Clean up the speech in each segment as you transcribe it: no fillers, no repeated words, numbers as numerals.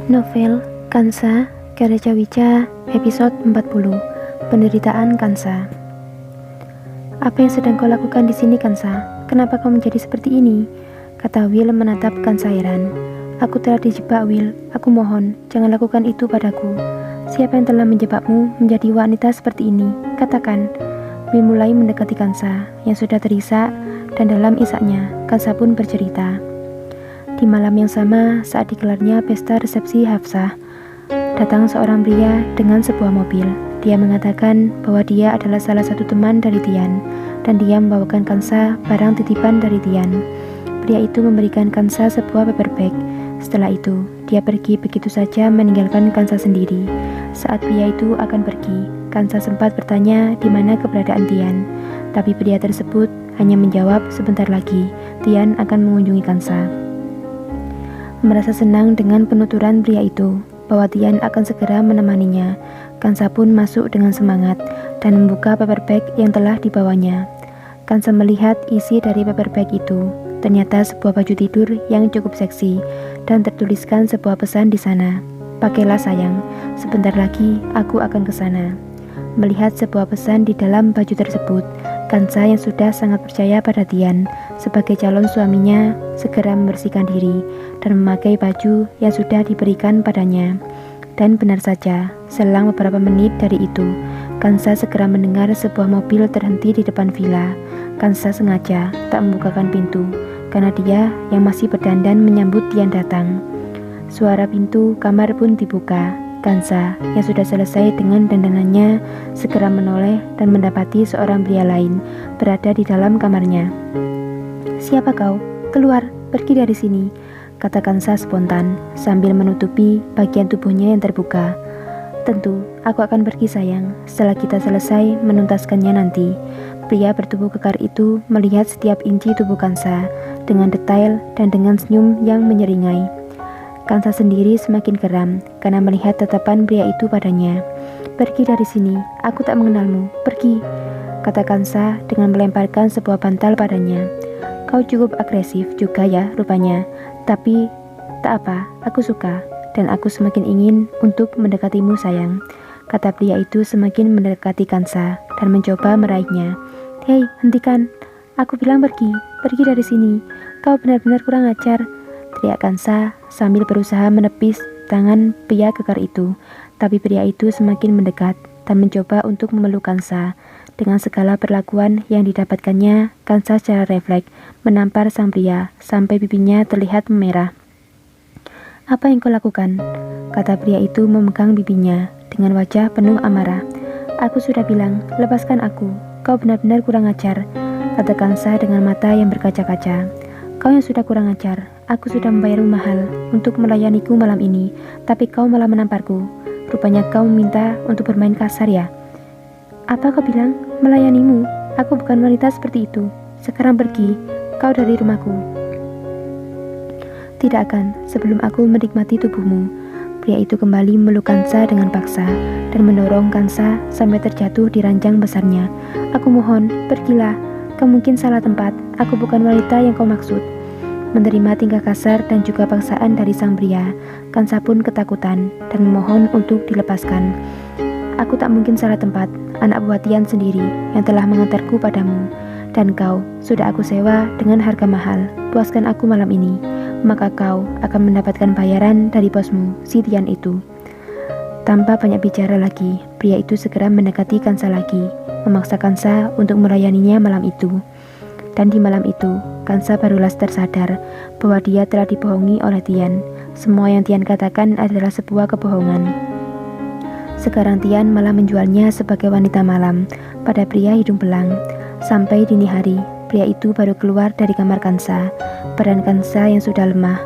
Novel Kansa karya Cawica, episode 40. Penderitaan Kansa. Apa yang sedang kau lakukan di sini, Kansa? Kenapa kau menjadi seperti ini? Kata Will menatap Kansa heran. Aku telah dijebak, Will. Aku mohon, jangan lakukan itu padaku. Siapa yang telah menjebakmu menjadi wanita seperti ini? Katakan. Will mulai mendekati Kansa yang sudah terisak, dan dalam isaknya Kansa pun bercerita. Di malam yang sama, saat digelarnya pesta resepsi Hafsah, datang seorang pria dengan sebuah mobil. Dia mengatakan bahwa dia adalah salah satu teman dari Tian, dan dia membawakan Kansa barang titipan dari Tian. Pria itu memberikan Kansa sebuah paper bag. Setelah itu, dia pergi begitu saja meninggalkan Kansa sendiri. Saat pria itu akan pergi, Kansa sempat bertanya di mana keberadaan Tian, tapi pria tersebut hanya menjawab sebentar lagi Tian akan mengunjungi Kansa. Merasa senang dengan penuturan pria itu bahwa Tian akan segera menemaninya, Kansa pun masuk dengan semangat dan membuka paper bag yang telah dibawanya. Kansa melihat isi dari paper bag itu. Ternyata sebuah baju tidur yang cukup seksi dan tertuliskan sebuah pesan di sana. Pakailah sayang, sebentar lagi aku akan ke sana. Melihat sebuah pesan di dalam baju tersebut, Kansa yang sudah sangat percaya pada Tian sebagai calon suaminya segera membersihkan diri dan memakai baju yang sudah diberikan padanya. Dan benar saja, selang beberapa menit dari itu, Kansa segera mendengar sebuah mobil terhenti di depan villa. Kansa sengaja tak membukakan pintu karena dia yang masih berdandan menyambut Tian datang. Suara pintu kamar pun dibuka. Kansa yang sudah selesai dengan dandanannya segera menoleh dan mendapati seorang pria lain berada di dalam kamarnya. "Siapa kau? Keluar, pergi dari sini," kata Kansa spontan sambil menutupi bagian tubuhnya yang terbuka. "Tentu, aku akan pergi sayang, setelah kita selesai menuntaskannya nanti." Pria bertubuh kekar itu melihat setiap inci tubuh Kansa dengan detail dan dengan senyum yang menyeringai. Kansa sendiri semakin geram karena melihat tatapan pria itu padanya. "Pergi dari sini, aku tak mengenalmu, pergi," kata Kansa dengan melemparkan sebuah bantal padanya. "Kau cukup agresif juga ya rupanya, tapi tak apa, aku suka, dan aku semakin ingin untuk mendekatimu sayang," kata pria itu semakin mendekati Kansa dan mencoba meraihnya. "Hei, hentikan, aku bilang pergi dari sini, kau benar-benar kurang ajar," teriak Kansa sambil berusaha menepis tangan pria kekar itu. Tapi pria itu semakin mendekat dan mencoba untuk memeluk Kansa. Dengan segala perlakuan yang didapatkannya, Kansa secara refleks menampar sang pria sampai pipinya terlihat memerah. "Apa yang kau lakukan?" kata pria itu memegang pipinya dengan wajah penuh amarah. "Aku sudah bilang, lepaskan aku. Kau benar-benar kurang ajar," kata Kansa dengan mata yang berkaca-kaca. "Kau yang sudah kurang ajar. Aku sudah membayarmu mahal untuk melayaniku malam ini, tapi kau malah menamparku. Rupanya kau meminta untuk bermain kasar ya?" "Apa kau bilang? Melayanimu? Aku bukan wanita seperti itu. Sekarang pergi, kau dari rumahku." "Tidak akan sebelum aku menikmati tubuhmu." Pria itu kembali memeluk Kansa dengan paksa dan mendorong Kansa sampai terjatuh di ranjang besarnya. "Aku mohon, pergilah. Kau mungkin salah tempat. Aku bukan wanita yang kau maksud." Menerima tingkah kasar dan juga paksaan dari sang pria, Kansa pun ketakutan dan memohon untuk dilepaskan. "Aku tak mungkin salah tempat, anak buah Tian sendiri yang telah mengantarku padamu. Dan kau sudah aku sewa dengan harga mahal. Puaskan aku malam ini, maka kau akan mendapatkan bayaran dari bosmu, si Tian itu." Tanpa banyak bicara lagi, pria itu segera mendekati Kansa lagi, memaksa Kansa untuk melayaninya malam itu. Dan di malam itu, Kansa barulah tersadar bahwa dia telah dibohongi oleh Tian. Semua yang Tian katakan adalah sebuah kebohongan. Sekarang Tian malah menjualnya sebagai wanita malam pada pria hidung belang. Sampai dini hari, pria itu baru keluar dari kamar Kansa. Badan Kansa yang sudah lemah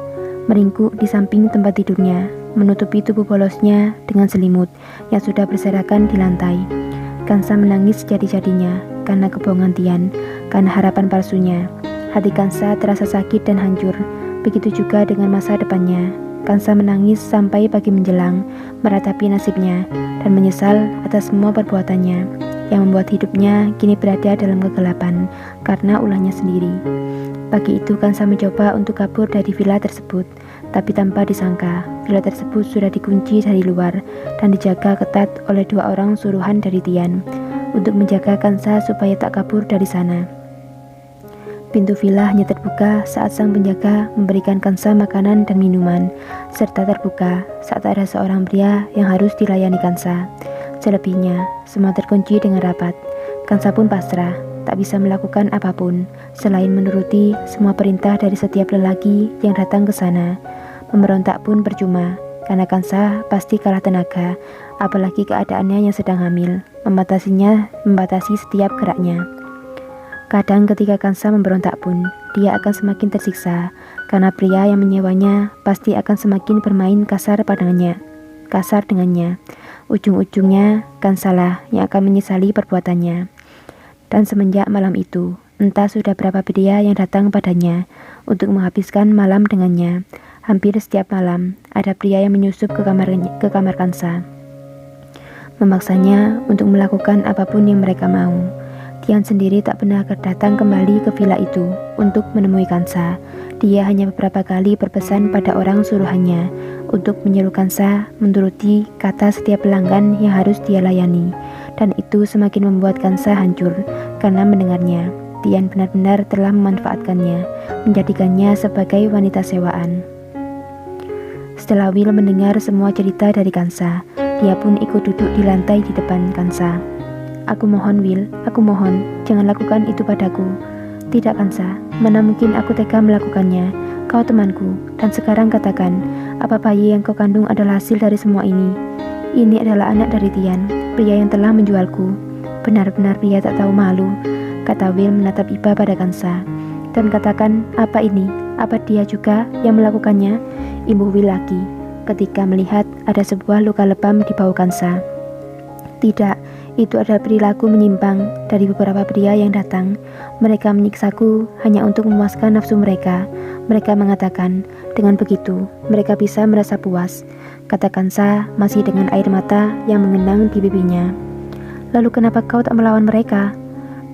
meringkuk di samping tempat tidurnya, menutupi tubuh polosnya dengan selimut yang sudah berserakan di lantai. Kansa menangis jadi-jadinya karena kebohongan Tian, karena harapan palsunya. Hati Kansa terasa sakit dan hancur. Begitu juga dengan masa depannya. Kansa menangis sampai pagi menjelang, meratapi nasibnya dan menyesal atas semua perbuatannya yang membuat hidupnya kini berada dalam kegelapan karena ulahnya sendiri. Pagi itu Kansa mencoba untuk kabur dari villa tersebut, Tapi tanpa disangka, villa tersebut sudah dikunci dari luar dan dijaga ketat oleh 2 orang suruhan dari Tian untuk menjaga Kansa supaya tak kabur dari sana. Pintu villa hanya terbuka saat sang penjaga memberikan Kansa makanan dan minuman, serta terbuka saat ada seorang pria yang harus dilayani Kansa. Selebihnya, semua terkunci dengan rapat. Kansa pun pasrah, tak bisa melakukan apapun selain menuruti semua perintah dari setiap lelaki yang datang ke sana. Memberontak pun percuma, karena Kansa pasti kalah tenaga, apalagi keadaannya yang sedang hamil, membatasi setiap geraknya. Kadang ketika Kansa memberontak pun, dia akan semakin tersiksa, karena pria yang menyewanya pasti akan semakin bermain kasar dengannya. Ujung-ujungnya, Kansalah yang akan menyesali perbuatannya. Dan semenjak malam itu, entah sudah berapa pria yang datang padanya untuk menghabiskan malam dengannya. Hampir setiap malam, ada pria yang menyusup ke kamar Kansa, memaksanya untuk melakukan apapun yang mereka mau. Tian sendiri tak pernah datang kembali ke villa itu untuk menemui Kansa. Dia hanya beberapa kali berpesan pada orang suruhannya untuk menyuruh Kansa menuruti kata setiap pelanggan yang harus dia layani. Dan itu semakin membuat Kansa hancur karena mendengarnya. Tian benar-benar telah memanfaatkannya, menjadikannya sebagai wanita sewaan. Setelah Will mendengar semua cerita dari Kansa, dia pun ikut duduk di lantai di depan Kansa. "Aku mohon, Will, aku mohon, jangan lakukan itu padaku." "Tidak, Kansa, mana mungkin aku tega melakukannya. Kau temanku, dan sekarang katakan, apa bayi yang kau kandung adalah hasil dari semua ini?" "Ini adalah anak dari Tian, pria yang telah menjualku." "Benar-benar pria tak tahu malu," kata Will menatap iba pada Kansa. "Dan katakan, apa ini? Apa dia juga yang melakukannya?" Imbuh Will lagi, ketika melihat ada sebuah luka lebam di bau Kansa. "Tidak, itu adalah perilaku menyimpang dari beberapa pria yang datang. Mereka menyiksaku hanya untuk memuaskan nafsu mereka. Mereka mengatakan, dengan begitu, mereka bisa merasa puas," kata Kansa masih dengan air mata yang mengenang di pipinya. "Lalu kenapa kau tak melawan mereka?"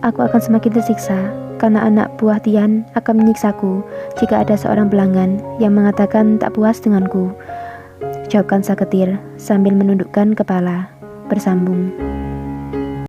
"Aku akan semakin tersiksa, karena anak buah Tian akan menyiksaku jika ada seorang pelanggan yang mengatakan tak puas denganku," jawab Kansa ketir sambil menundukkan kepala. Bersambung.